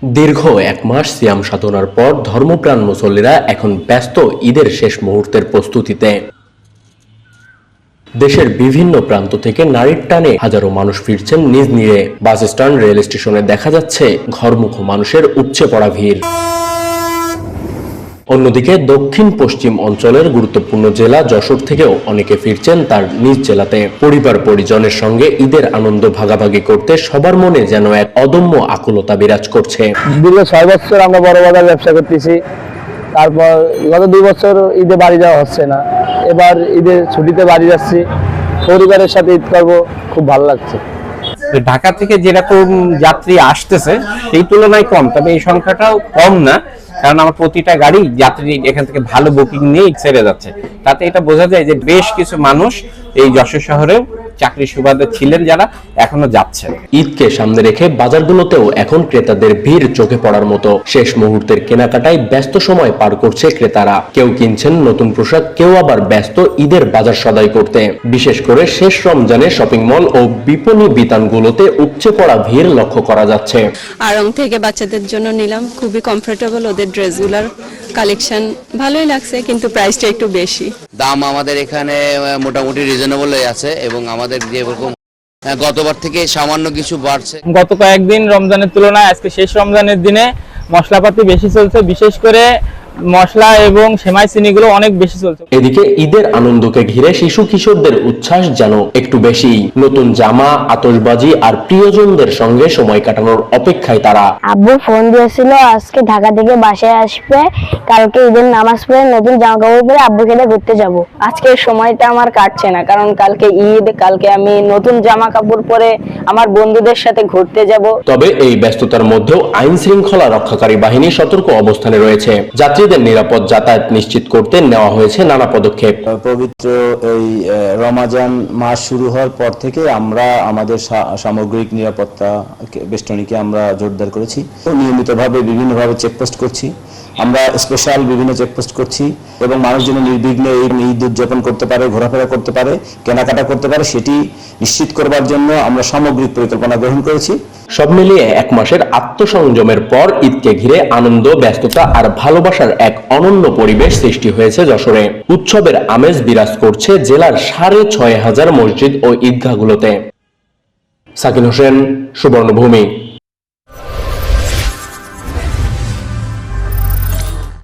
দীর্ঘ এক মাস সিয়াম সাধনার পর ধর্মপ্রাণ মুসল্লিরা এখন ব্যস্ত ঈদের শেষ মুহূর্তের প্রস্তুতিতে। দেশের বিভিন্ন প্রান্ত থেকে নারীর টানে হাজারো মানুষ ফিরছেন নিজ নিরে। বাস স্ট্যান্ড, রেল স্টেশনে দেখা যাচ্ছে ঘরমুখো মানুষের উপচে পড়া ভিড়। অন্যদিকে দক্ষিণ পশ্চিম অঞ্চলের গুরুত্বপূর্ণ জেলা যশোর থেকেও অনেকে ফিরছেন তার নিজ জেলাতে। পরিবার পরিজনের সঙ্গে ঈদের আনন্দ ভাগাভাগি করতে সবার মনে যেন এক অদম্য আকুলতা বিরাজ করছে। দীর্ঘ 6 বছর আমরা বড় বাজার ব্যবসা করতেছি, তারপর গত 2 বছর ঈদে বাড়ি যাওয়া হচ্ছে না। এবার ঈদের ছুটিতে বাড়ি যাচ্ছি, পরিবারের সাথে ঈদ করবো, খুব ভালো লাগছে। ঢাকা থেকে যেরকম যাত্রী আসতেছে সেই তুলনায় কম, তবে এই সংখ্যাটাও কম না, কারণ আমার প্রতিটা গাড়ি যাত্রী এখান থেকে ভালো বুকিং নিয়ে ছেড়ে যাচ্ছে। তাতে এটা বোঝা যায় যে বেশ কিছু মানুষ এই যশোর শহরেও চাকরি সুবাদে ছিলেন যারা এখনো যাচ্ছেন। ঈদকে সামনে রেখে বাজারগুলোতেও এখন ক্রেতাদের ভিড় চোখে পড়ার মতো। শেষ মুহূর্তের কেনাকাটায় ব্যস্ত সময় পার করছে ক্রেতারা। কেউ কিনছেন নতুন পোশাক, কেউ আবার ব্যস্ত ঈদের বাজার সদাই করতে। বিশেষ করে শেষ রমজানে শপিং মল ও বিপণী বিতানগুলোতে উপচে পড়া ভিড় লক্ষ্য করা যাচ্ছে। আড়ং থেকে বাচ্চাদের জন্য নিলাম, খুবই কমফোর্টেবল, ওদের ড্রেসগুলোর কালেকশন ভালোই লাগছে, কিন্তু প্রাইসটা একটু বেশি। দাম আমাদের এখানে মোটামুটি রিজনেবল আছে এবং আমাদের যেরকম গতবার থেকে সামান্য কিছু বাড়ছে। গত কয়েকদিন রমজানের তুলনায় আজকে শেষ রমজানের দিনে মশলাপাতি বেশি চলছে, বিশেষ করে মশলা এবং সেমাই চিনিগুলো অনেক বেশি চলছে। এদিকে ঈদের আনন্দকে ঘিরে শিশু কিশোরদের উচ্ছ্বাস যেন একটু বেশি। নতুন জামা, আতশবাজি আর প্রিয়জনদের সঙ্গে সময় কাটানোর অপেক্ষায় তারা। আব্বু ফোন দিয়েছিল আজকে ঢাকা থেকে বাসায় আসবে, কালকে ঈদের নামাজ পড়ে নতুন জামা কাপড় পরে আব্বুকে নিয়ে ঘুরতে যাব। আজকের সময়টা আমার কাটছে না, কারণ কালকে ঈদ, কালকে আমি নতুন জামা কাপড় পরে আমার বন্ধুদের সাথে ঘুরতে যাব। তবে এই ব্যস্ততার মধ্যেও আইন শৃঙ্খলা রক্ষাকারী বাহিনী সতর্ক অবস্থানে রয়েছে। যাত্রীদের নিরাপদ যাতায়াত নিশ্চিত করতে নেওয়া হয়েছে নানা পদক্ষেপ। পবিত্র এই রমাজান মাস শুরু হওয়ার পর থেকে আমরা আমাদের সামগ্রিক নিরাপত্তা বেষ্টনীকে আমরা জোরদার করেছি। নিয়মিতভাবে বিভিন্নভাবে চেকপোস্ট করছি, আমরা স্পেশাল বিভিন্ন চেকপোস্ট করছি এবং মানুষ যেন নির্বিঘ্নে এই ঈদ উদযাপন করতে পারে, ঘোরাফেরা করতে পারে, কেনাকাটা করতে পারে, সেটি নিশ্চিত করবার জন্য আমরা সামগ্রিক পরিকল্পনা গ্রহণ করেছি। সব মিলিয়ে এক মাসের আত্মসংযমের পর ঈদকে ঘিরে আনন্দ, ব্যস্ততা আর ভালোবাসার এক অনন্য পরিবেশ সৃষ্টি হয়েছে যশোরে। উৎসবের আমেজ বিরাজ করছে জেলার 6,500 মসজিদ ও ঈদগাহগুলোতে। সাকিন হোসেন, সুবর্ণভূমি।